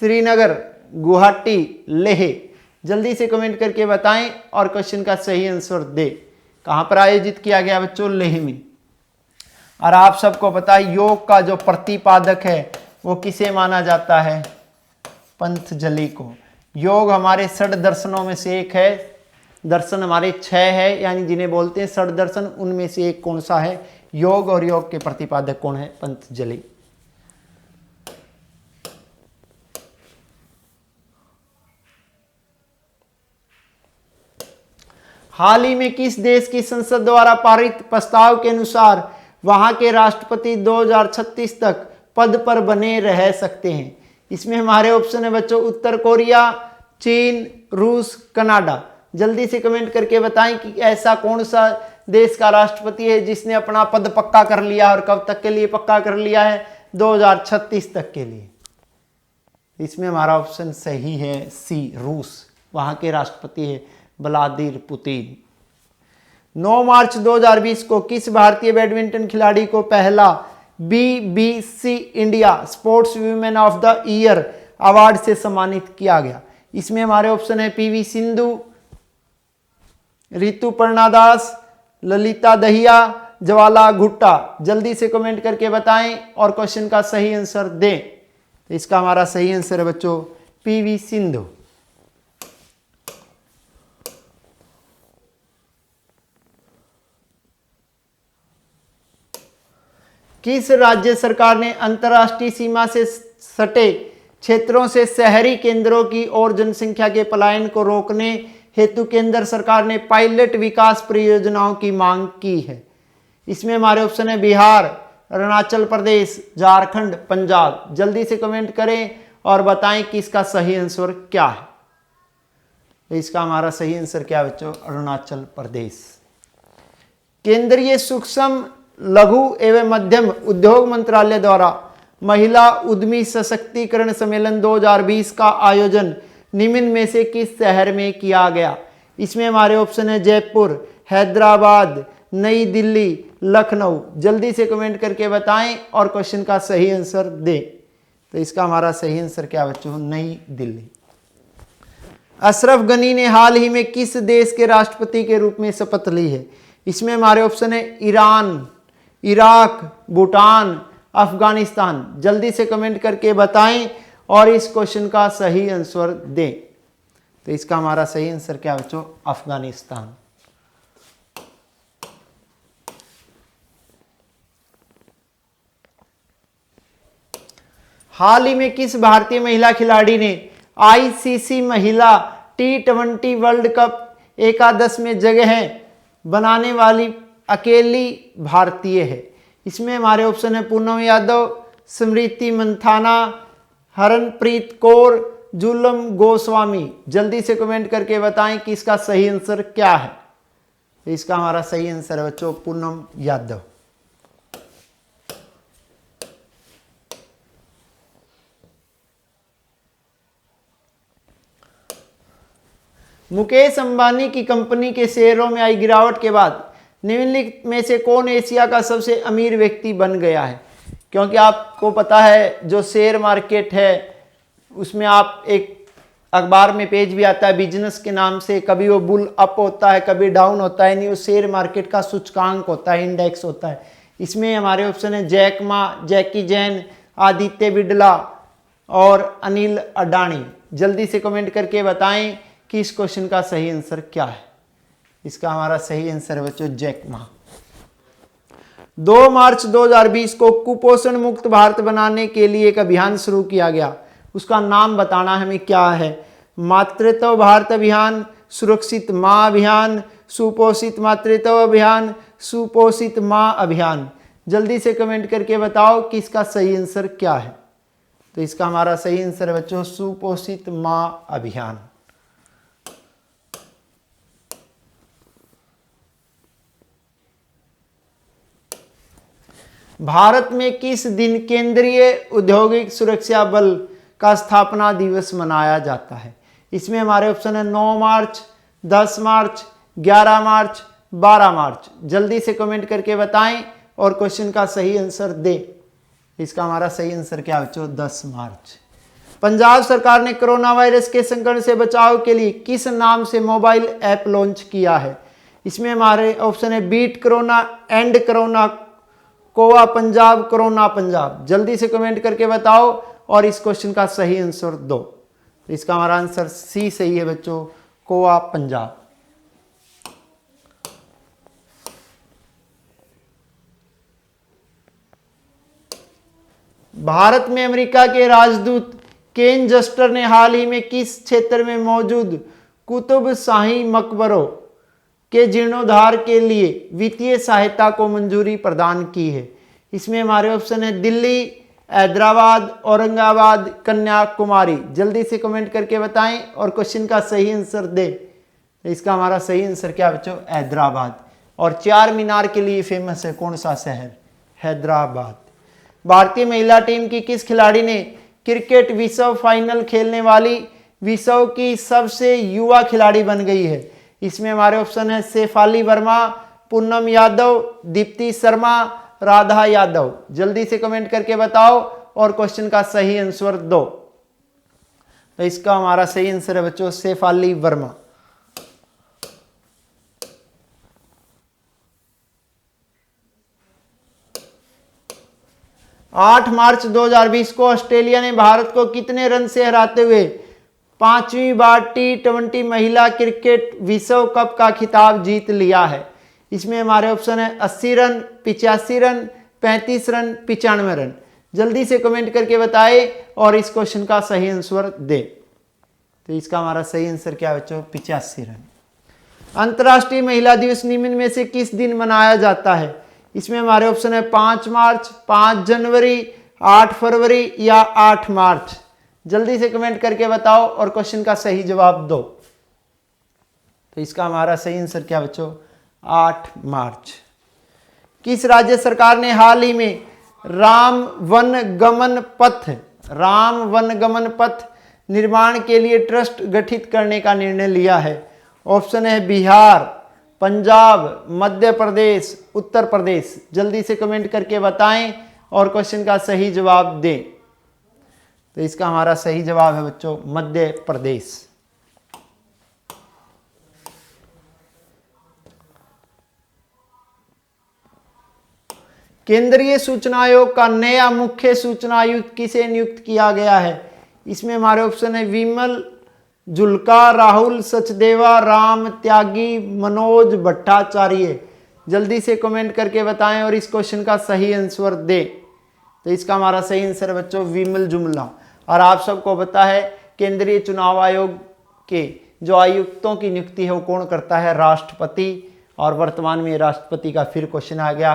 श्रीनगर, गुवाहाटी, लेह। जल्दी से कमेंट करके बताएं और क्वेश्चन का सही आंसर दें। कहां पर आयोजित किया गया बच्चों? लेह में। और आप सबको पता है योग का जो प्रतिपादक है वो किसे माना जाता है? पंतजलि को। योग हमारे 6 दर्शनों में से एक है। दर्शन हमारे 6 है, यानी जिन्हें बोलते हैं 6 दर्शन, उनमें से एक कौन सा है? योग। और योग के प्रतिपादक कौन है? पंतजलि। हाल ही में किस देश की संसद द्वारा पारित प्रस्ताव के अनुसार वहां के राष्ट्रपति 2036 तक पद पर बने रह सकते हैं? इसमें हमारे ऑप्शन है बच्चों उत्तर कोरिया, चीन, रूस, कनाडा। जल्दी से कमेंट करके बताएं कि ऐसा कौन सा देश का राष्ट्रपति है जिसने अपना पद पक्का कर लिया, और कब तक के लिए पक्का कर लिया है? 2036 तक के लिए। इसमें हमारा ऑप्शन सही है सी, रूस। वहां के राष्ट्रपति है व्लादिमीर पुतिन। 9 मार्च 2020 को किस भारतीय बैडमिंटन खिलाड़ी को पहला BBC India sports women of the year award से सम्मानित किया गया? इसमें हमारे ऑप्शन है PV सिंधु, ऋतुपर्णा दास, ललिता दहिया, ज्वाला गुट्टा। जल्दी से कमेंट करके बताएं और क्वेश्चन का सही आंसर दें। तो इसका हमारा सही आंसर है बच्चों PV सिंधु। किस राज्य सरकार ने अंतर्राष्ट्रीय सीमा से सटे क्षेत्रों से शहरी केंद्रों की ओर जनसंख्या के पलायन को रोकने हेतु केंद्र सरकार ने पायलट विकास परियोजनाओं की मांग की है? इसमें हमारे ऑप्शन है बिहार, अरुणाचल प्रदेश, झारखंड, पंजाब। जल्दी से कमेंट करें और बताएं कि इसका सही आंसर क्या है। तो इसका हमारा सही आंसर क्या है बच्चों? अरुणाचल प्रदेश। केंद्रीय सूक्ष्म लघु एवं मध्यम उद्योग मंत्रालय द्वारा महिला उद्यमी सशक्तिकरण सम्मेलन 2020 का आयोजन निम्न में से किस शहर में किया गया? इसमें हमारे ऑप्शन है जयपुर, हैदराबाद, नई दिल्ली, लखनऊ। जल्दी से कमेंट करके बताएं और क्वेश्चन का सही आंसर दें। तो इसका हमारा सही आंसर क्या बच्चों? नई दिल्ली। अशरफ गनी ने हाल ही में किस देश के राष्ट्रपति के रूप में शपथ ली है? इसमें हमारे ऑप्शन है ईरान, इराक, भूटान, अफगानिस्तान। जल्दी से कमेंट करके बताएं और इस क्वेश्चन का सही आंसर दें। तो इसका हमारा सही आंसर क्या बच्चों? अफगानिस्तान। हाल ही में किस भारतीय महिला खिलाड़ी ने आईसीसी महिला T20 वर्ल्ड कप एकादश में जगह बनाने वाली अकेली भारतीय है? इसमें हमारे ऑप्शन है पूनम यादव, स्मृति मंथाना, हरनप्रीत कौर, जुलम गोस्वामी। जल्दी से कमेंट करके बताएं कि इसका सही आंसर क्या है। इसका हमारा सही आंसर है बच्चों पूनम यादव। मुकेश अंबानी की कंपनी के शेयरों में आई गिरावट के बाद निम्नलिखित में से कौन एशिया का सबसे अमीर व्यक्ति बन गया है? क्योंकि आपको पता है जो शेयर मार्केट है उसमें आप एक अखबार में पेज भी आता है बिजनेस के नाम से, कभी वो बुल अप होता है कभी डाउन होता है, नहीं वो शेयर मार्केट का सूचकांक होता है, इंडेक्स होता है। इसमें हमारे ऑप्शन है जैक मा, जैकी जैन, आदित्य बिड़ला और अनिल अडानी। जल्दी से कमेंट करके बताएं कि इस क्वेश्चन का सही आंसर क्या है। इसका हमारा सही आंसर है बच्चों जैक मा। 2 मार्च 2020 को कुपोषण मुक्त भारत बनाने के लिए एक अभियान शुरू किया गया, उसका नाम बताना हमें क्या है? मातृत्व भारत अभियान, सुरक्षित माँ अभियान, सुपोषित मातृत्व अभियान, सुपोषित माँ अभियान। जल्दी से कमेंट करके बताओ कि इसका सही आंसर क्या है। तो इसका हमारा सही आंसर है बच्चों सुपोषित माँ अभियान। भारत में किस दिन केंद्रीय औद्योगिक सुरक्षा बल का स्थापना दिवस मनाया जाता है? इसमें हमारे ऑप्शन है 9 मार्च, 10 मार्च, 11 मार्च, 12 मार्च। जल्दी से कमेंट करके बताएं और क्वेश्चन का सही आंसर दें। इसका हमारा सही आंसर क्या बच्चों? 10 मार्च। पंजाब सरकार ने कोरोना वायरस के संक्रमण से बचाव के लिए किस नाम से मोबाइल ऐप लॉन्च किया है? इसमें हमारे ऑप्शन है बीट कोरोना, एंड कोरोना, कोवा पंजाब, कोरोना पंजाब। जल्दी से कमेंट करके बताओ और इस क्वेश्चन का सही आंसर दो। इसका हमारा आंसर सी सही है बच्चों, कोवा पंजाब। भारत में अमेरिका के राजदूत केन जस्टर ने हाल ही में किस क्षेत्र में मौजूद कुतुब शाही मकबरों के जीर्णोद्धार के लिए वित्तीय सहायता को मंजूरी प्रदान की है? इसमें हमारे ऑप्शन है दिल्ली, हैदराबाद, औरंगाबाद, कन्याकुमारी। जल्दी से कमेंट करके बताएं और क्वेश्चन का सही आंसर दें। इसका हमारा सही आंसर क्या बच्चों? हैदराबाद। और 4 मीनार के लिए फेमस है कौन सा शहर? हैदराबाद। भारतीय महिला टीम की किस खिलाड़ी ने क्रिकेट विश्व फाइनल खेलने वाली विश्व की सबसे युवा खिलाड़ी बन गई है? इसमें हमारे ऑप्शन है शेफाली वर्मा, पूनम यादव, दीप्ति शर्मा, राधा यादव। जल्दी से कमेंट करके बताओ और क्वेश्चन का सही आंसर दो। तो इसका हमारा सही आंसर है बच्चों शेफाली वर्मा। आठ मार्च 2020 को ऑस्ट्रेलिया ने भारत को कितने रन से हराते हुए 5वीं बार T20 महिला क्रिकेट विश्व कप का खिताब जीत लिया है? इसमें हमारे ऑप्शन है 80 रन, 85 रन, 35 रन, 95 रन। जल्दी से कमेंट करके बताएं और इस क्वेश्चन का सही आंसर दें। तो इसका हमारा सही आंसर क्या बच्चों? 85 रन। अंतर्राष्ट्रीय महिला दिवस निम्न में से किस दिन मनाया जाता है? इसमें हमारे ऑप्शन है 5 मार्च, 5 जनवरी, 8 फरवरी या 8 मार्च। जल्दी से कमेंट करके बताओ और क्वेश्चन का सही जवाब दो। तो इसका हमारा सही आंसर क्या बच्चों? 8 मार्च। किस राज्य सरकार ने हाल ही में राम वन गमन पथ निर्माण के लिए ट्रस्ट गठित करने का निर्णय लिया है? ऑप्शन है बिहार, पंजाब, मध्य प्रदेश, उत्तर प्रदेश। जल्दी से कमेंट करके बताएं और क्वेश्चन का सही जवाब दें। तो इसका हमारा सही जवाब है बच्चों मध्य प्रदेश। केंद्रीय सूचना आयोग का नया मुख्य सूचना आयुक्त किसे नियुक्त किया गया है? इसमें हमारे ऑप्शन है विमल जुल्का, राहुल सचदेवा, राम त्यागी, मनोज भट्टाचार्य। जल्दी से कमेंट करके बताएं और इस क्वेश्चन का सही आंसर दें। तो इसका हमारा सही आंसर है बच्चों विमल जुमला। और आप सबको पता है केंद्रीय चुनाव आयोग के जो आयुक्तों की नियुक्ति है वो कौन करता है? राष्ट्रपति। और वर्तमान में राष्ट्रपति का फिर क्वेश्चन आ गया।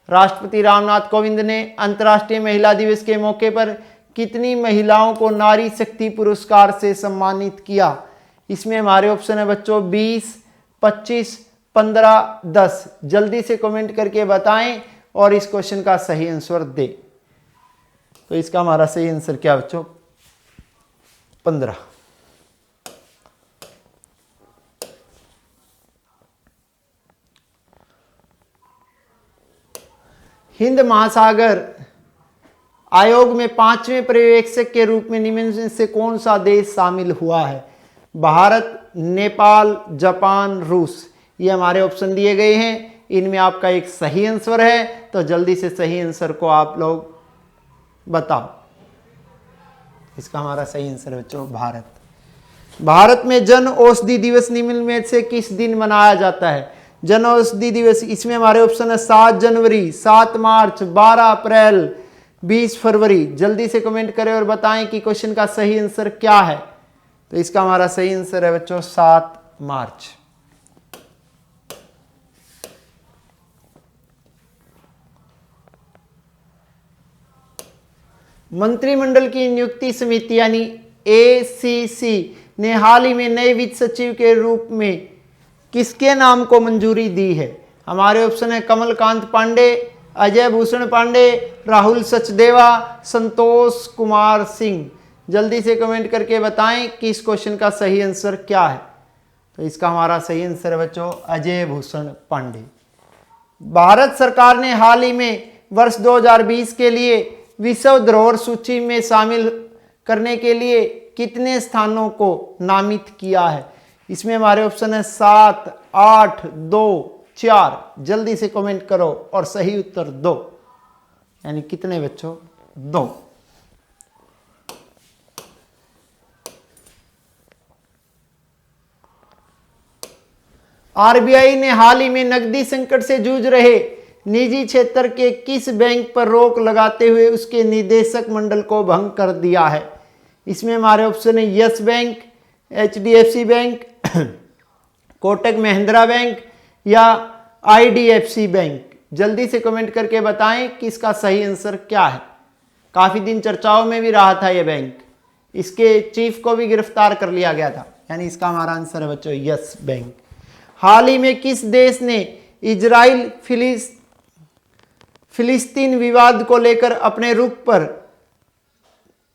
राष्ट्रपति रामनाथ कोविंद ने अंतर्राष्ट्रीय महिला दिवस के मौके पर कितनी महिलाओं को नारी शक्ति पुरस्कार से सम्मानित किया? इसमें हमारे ऑप्शन है बच्चों 20, 25, 15, 10। जल्दी से कमेंट करके बताएं और इस क्वेश्चन का सही आंसर दें। तो इसका हमारा सही आंसर क्या बच्चों? 15। हिंद महासागर आयोग में 5वें पर्यवेक्षक के रूप में निम्न में से कौन सा देश शामिल हुआ है? भारत, नेपाल, जापान, रूस। ये हमारे ऑप्शन दिए गए हैं। इनमें आपका एक सही आंसर है, तो जल्दी से सही आंसर को आप लोग बताओ। इसका हमारा सही आंसर है बच्चों भारत। भारत में जन औषधि दिवस निम्न में से किस दिन मनाया जाता है? जन औषधि दिवस, इसमें हमारे ऑप्शन है 7 जनवरी, 7 मार्च, 12 अप्रैल, 20 फरवरी। जल्दी से कमेंट करें और बताएं कि क्वेश्चन का सही आंसर क्या है। तो इसका हमारा सही आंसर है बच्चों 7 मार्च। मंत्रिमंडल की नियुक्ति समिति यानी एसीसी ने हाल ही में नए वित्त सचिव के रूप में किसके नाम को मंजूरी दी है? हमारे ऑप्शन है कमलकांत पांडे, अजय भूषण पांडे, राहुल सचदेवा, संतोष कुमार सिंह। जल्दी से कमेंट करके बताएं कि इस क्वेश्चन का सही आंसर क्या है। तो इसका हमारा सही आंसर है बच्चों अजय भूषण पांडे। भारत सरकार ने हाल ही में वर्ष 2020 के लिए विश्व धरोहर सूची में शामिल करने के लिए कितने स्थानों को नामित किया है? इसमें हमारे ऑप्शन है 7, 8, 2, 4। जल्दी से कमेंट करो और सही उत्तर दो। यानी कितने बच्चों? 2। आरबीआई ने हाल ही में नकदी संकट से जूझ रहे निजी क्षेत्र के किस बैंक पर रोक लगाते हुए उसके निदेशक मंडल को भंग कर दिया है? इसमें हमारे ऑप्शन है yes bank, HDFC bank, Kotak Mahindra bank या आईडीएफसी बैंक। जल्दी से कमेंट करके बताएं कि इसका सही आंसर क्या है। काफी दिन चर्चाओं में भी रहा था यह बैंक, इसके चीफ को भी गिरफ्तार कर लिया गया था। यानी इसका हमारा आंसर है बच्चों यस बैंक। हाल ही में किस देश ने इजराइल फिलिस्तीन विवाद को लेकर अपने रुख पर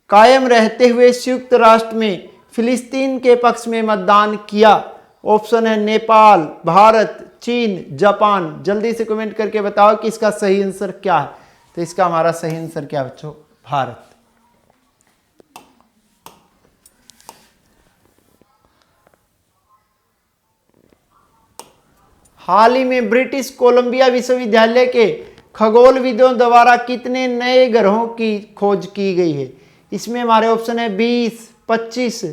कायम रहते हुए संयुक्त राष्ट्र में फिलिस्तीन के पक्ष में मतदान किया? ऑप्शन है नेपाल, भारत, चीन, जापान। जल्दी से कमेंट करके बताओ कि इसका सही आंसर क्या है। तो इसका हमारा सही आंसर क्या है बच्चों? भारत। हाल ही में ब्रिटिश कोलंबिया विश्वविद्यालय के खगोलविदों द्वारा कितने नए ग्रहों की खोज की गई है? इसमें हमारे ऑप्शन है 20, 25,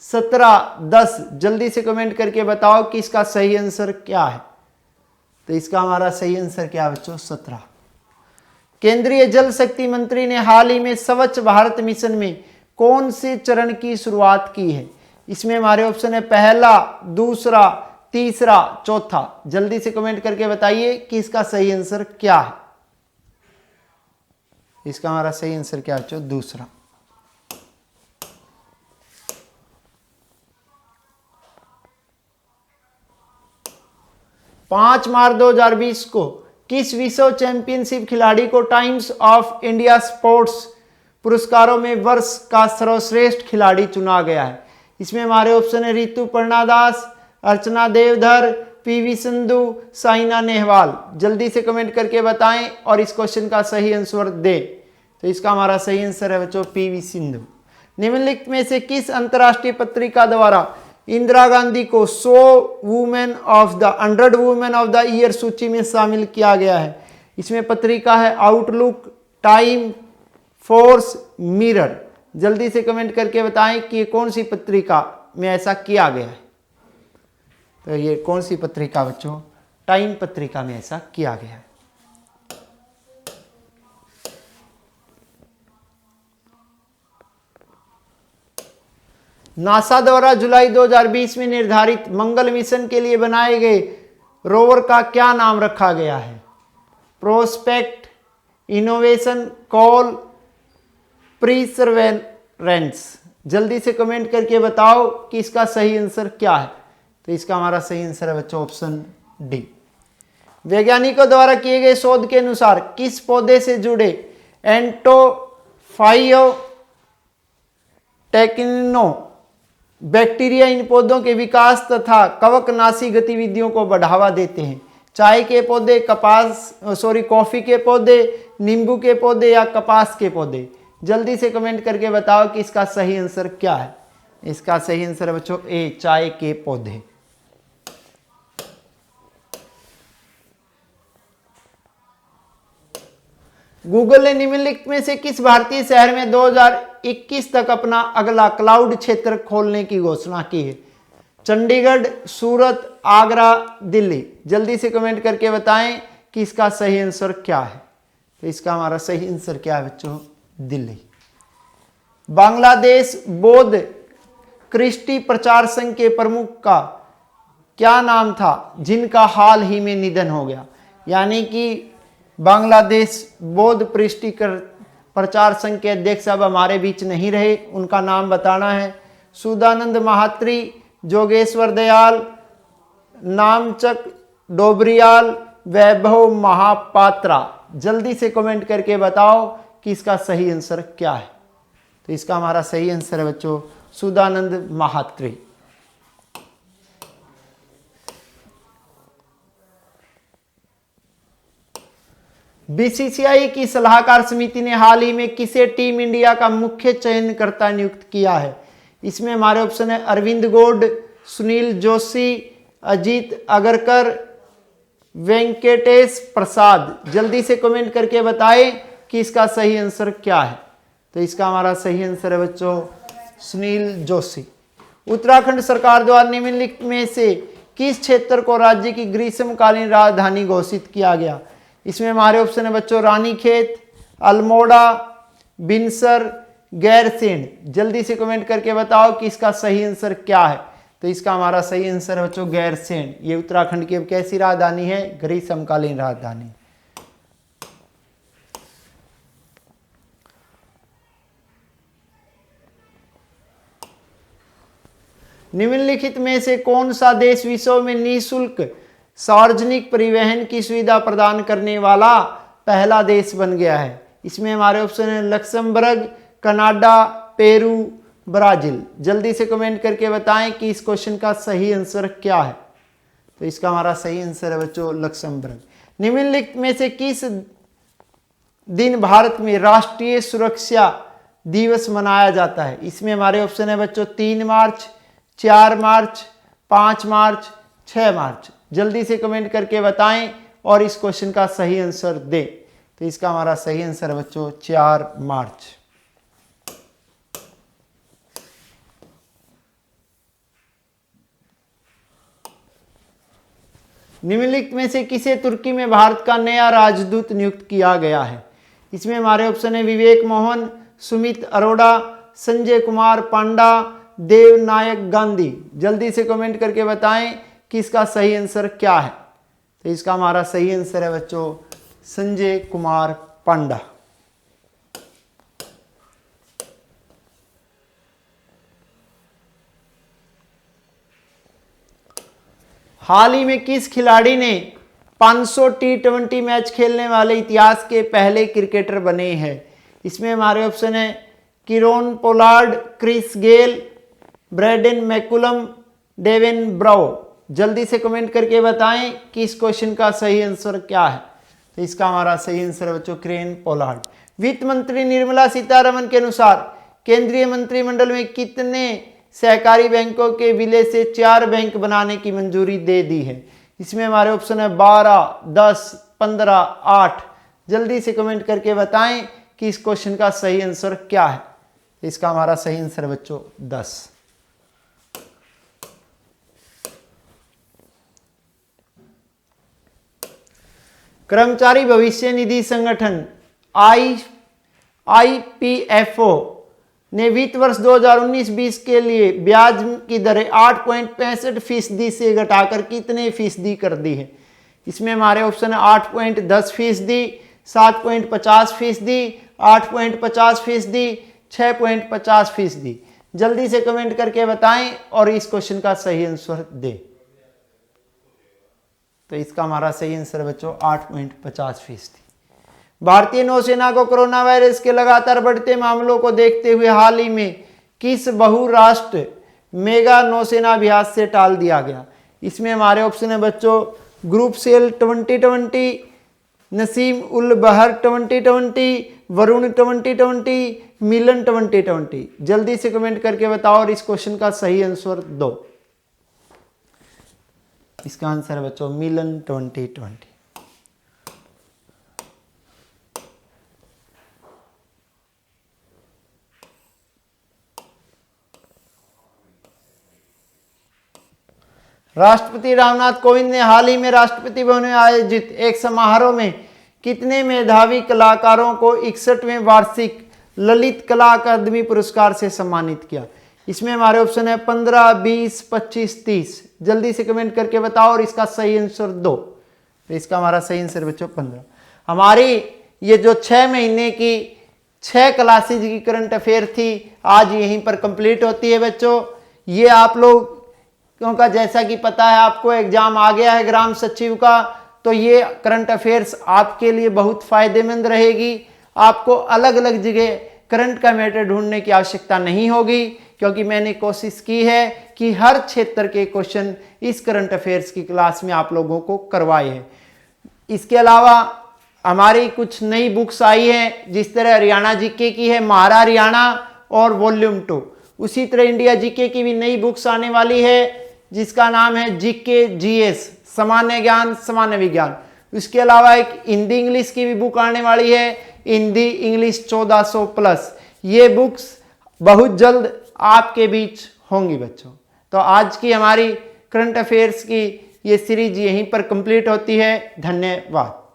17, 10। जल्दी से कमेंट करके बताओ कि इसका सही आंसर क्या है। तो इसका हमारा सही आंसर क्या है बच्चों? 17। केंद्रीय जल शक्ति मंत्री ने हाल ही में स्वच्छ भारत मिशन में कौन से चरण की शुरुआत की है? इसमें हमारे ऑप्शन है पहला, दूसरा, तीसरा, चौथा। जल्दी से कमेंट करके बताइए कि इसका सही आंसर क्या है। इसका हमारा सही आंसर क्या है? दूसरा। 5 मार्च 2020 को किस विश्व चैंपियनशिप खिलाड़ी को टाइम्स ऑफ इंडिया स्पोर्ट्स पुरस्कारों में वर्ष का सर्वश्रेष्ठ खिलाड़ी चुना गया है? इसमें हमारे ऑप्शन है ऋतुपर्णा दास, अर्चना देवधर, पीवी सिंधु, साइना नेहवाल। जल्दी से कमेंट करके बताएं और इस क्वेश्चन का सही आंसर दें। तो इसका हमारा सही आंसर है बच्चों पीवी सिंधु। निम्नलिखित में से किस अंतरराष्ट्रीय पत्रिका द्वारा इंदिरा गांधी को 100 women of the 100 women of the year सूची में शामिल किया गया है? इसमें पत्रिका है आउटलुक, टाइम, फोर्स, मिरर। जल्दी से कमेंट करके बताएं कि कौन सी पत्रिका में ऐसा किया गया है। तो ये कौन सी पत्रिका बच्चों? टाइम पत्रिका में ऐसा किया गया है। नासा द्वारा जुलाई 2020 में निर्धारित मंगल मिशन के लिए बनाए गए रोवर का क्या नाम रखा गया है? Prospect, innovation, call, perseverance. जल्दी से कमेंट करके बताओ कि इसका सही आंसर क्या है। तो इसका हमारा सही आंसर है बच्चों ऑप्शन डी। वैज्ञानिकों द्वारा किए गए शोध के अनुसार किस पौधे से जुड़े एंटोफाइयो टेक्नो बैक्टीरिया इन पौधों के विकास तथा कवकनाशी गतिविधियों को बढ़ावा देते हैं? चाय के पौधे, कॉफी के पौधे, नींबू के पौधे या कपास के पौधे? जल्दी से कमेंट करके बताओ कि इसका सही आंसर क्या है। इसका सही आंसर है बच्चों ए, चाय के पौधे। गूगल ने निम्नलिखित में से किस भारतीय शहर में 2021 तक अपना अगला क्लाउड क्षेत्र खोलने की घोषणा की है? चंडीगढ़, सूरत, आगरा, दिल्ली। जल्दी से कमेंट करके बताएं कि इसका सही आंसर क्या है। तो इसका हमारा सही आंसर क्या है बच्चों? दिल्ली। बांग्लादेश बौद्ध कृष्टि प्रचार संघ के प्रमुख का क्या नाम था जिनका हाल ही में निधन हो गया? यानी कि बांग्लादेश बौद्ध कृष्टि प्रचार संघ के अध्यक्ष अब हमारे बीच नहीं रहे, उनका नाम बताना है। सुदानंद महात्री, जोगेश्वर दयाल, नामचक डोबरियाल, वैभव महापात्रा। जल्दी से कमेंट करके बताओ कि इसका सही आंसर क्या है। तो इसका हमारा सही आंसर है बच्चों सुदानंद महात्री। बीसीसीआई की सलाहकार समिति ने हाल ही में किसे टीम इंडिया का मुख्य चयनकर्ता नियुक्त किया है? इसमें हमारे ऑप्शन है अरविंद गोड, सुनील जोशी, अजीत अगरकर, वेंकटेश प्रसाद। जल्दी से कमेंट करके बताएं कि इसका सही आंसर क्या है। तो इसका हमारा सही आंसर है बच्चों सुनील जोशी। उत्तराखंड सरकार द्वारा निम्नलिखित में से किस क्षेत्र को राज्य की ग्रीष्मकालीन राजधानी घोषित किया गया? इसमें हमारे ऑप्शन है बच्चों रानीखेत, अल्मोड़ा, बिनसर, गैरसेंण। जल्दी से कमेंट करके बताओ कि इसका सही आंसर क्या है। तो इसका हमारा सही आंसर है बच्चों गैरसेंण। ये उत्तराखंड की अब कैसी राजधानी है? ग्रीष्मकालीन राजधानी। निम्नलिखित में से कौन सा देश विश्व में निःशुल्क सार्वजनिक परिवहन की सुविधा प्रदान करने वाला पहला देश बन गया है? इसमें हमारे ऑप्शन है लक्समबर्ग, कनाडा, पेरू, ब्राजील। जल्दी से कमेंट करके बताएं कि इस क्वेश्चन का सही आंसर क्या है। तो इसका हमारा सही आंसर है बच्चों लक्समबर्ग। निम्नलिखित में से किस दिन भारत में राष्ट्रीय सुरक्षा दिवस मनाया जाता है? इसमें हमारे ऑप्शन है बच्चों 3 मार्च, 4 मार्च, 5 मार्च, 6 मार्च। जल्दी से कमेंट करके बताएं और इस क्वेश्चन का सही आंसर दें। तो इसका हमारा सही आंसर है बच्चों 4 मार्च। निम्नलिखित में से किसे तुर्की में भारत का नया राजदूत नियुक्त किया गया है? इसमें हमारे ऑप्शन है विवेक मोहन, सुमित अरोड़ा, संजय कुमार पांडा, देव नायक गांधी। जल्दी से कमेंट करके बताएं कि इसका सही आंसर क्या है। तो इसका हमारा सही आंसर है बच्चों संजय कुमार पांडा। हाल ही में किस खिलाड़ी ने 500 T20 मैच खेलने वाले इतिहास के पहले क्रिकेटर बने हैं? इसमें हमारे ऑप्शन है Kieron Pollard, Chris Gayle, Brendon McCullum, Dwayne Bravo. जल्दी से कमेंट करके बताएं कि इस क्वेश्चन का सही आंसर क्या है। तो इसका हमारा सही आंसर बच्चों कीरोन पोलार्ड। वित्त मंत्री निर्मला सीतारमण के अनुसार केंद्रीय मंत्रिमंडल में कितने सहकारी बैंकों के विलय से 4 बैंक बनाने की मंजूरी दे दी है? इसमें हमारे ऑप्शन है 12, 10, 15, 8। जल्दी से कमेंट करके बताएं कि इस क्वेश्चन का सही आंसर क्या है। इसका हमारा सही आंसर बच्चों 10। कर्मचारी भविष्य निधि संगठन IPFO ने वित्त वर्ष 2019-20 के लिए ब्याज की दरें 8.65% से घटाकर कितने फीसदी कर दी है? इसमें हमारे ऑप्शन है 8.10%, 7.50%, 8.50%, 6.50%। जल्दी से कमेंट करके बताएं और इस क्वेश्चन का सही आंसर दें। तो इसका हमारा सही आंसर बच्चों 8.50%। भारतीय नौसेना को कोरोना वायरस के लगातार बढ़ते मामलों को देखते हुए हाल ही में किस बहुराष्ट्र मेगा नौसेना अभ्यास से टाल दिया गया? इसमें हमारे ऑप्शन है बच्चों ग्रुप सेल 2020, नसीम उल बहर 2020, वरुण 2020, मिलन 2020। जल्दी से कमेंट करके बताओ और इस क्वेश्चन का सही आंसर दो। इसका आंसर है बच्चों मिलन 2020। राष्ट्रपति रामनाथ कोविंद ने हाल ही में राष्ट्रपति भवन में आयोजित एक समारोह में कितने मेधावी कलाकारों को 61वें वार्षिक ललित कला अकादमी पुरस्कार से सम्मानित किया? इसमें हमारे ऑप्शन है 15, 20, 25, 30। जल्दी से कमेंट करके बताओ और इसका सही आंसर दो। तो इसका हमारा सही आंसर बच्चों 15। हमारी ये जो 6 महीने की 6 क्लासेज की करंट अफेयर थी आज यहीं पर कंप्लीट होती है बच्चों। ये आप लोग क्योंकि जैसा कि पता है आपको एग्जाम आ गया है ग्राम सचिव का, तो ये करंट अफेयर्स आपके लिए बहुत फायदेमंद रहेगी। आपको अलग अलग जगह करंट का मैटर ढूंढने की आवश्यकता नहीं होगी क्योंकि मैंने कोशिश की है कि हर क्षेत्र के क्वेश्चन इस करंट अफेयर्स की क्लास में आप लोगों को करवाए हैं। इसके अलावा हमारी कुछ नई बुक्स आई हैं, जिस तरह हरियाणा जीके की है महारा हरियाणा और वॉल्यूम 2, उसी तरह इंडिया जीके की भी नई बुक्स आने वाली है जिसका नाम है जीके जीएस सामान्य ज्ञान सामान्य विज्ञान। उसके अलावा एक हिंदी इंग्लिश की भी बुक आने वाली है, हिंदी इंग्लिश 1400+। ये बुक्स बहुत जल्द आपके बीच होंगी बच्चों। तो आज की हमारी करंट अफेयर्स की ये सीरीज यहीं पर कंप्लीट होती है। धन्यवाद।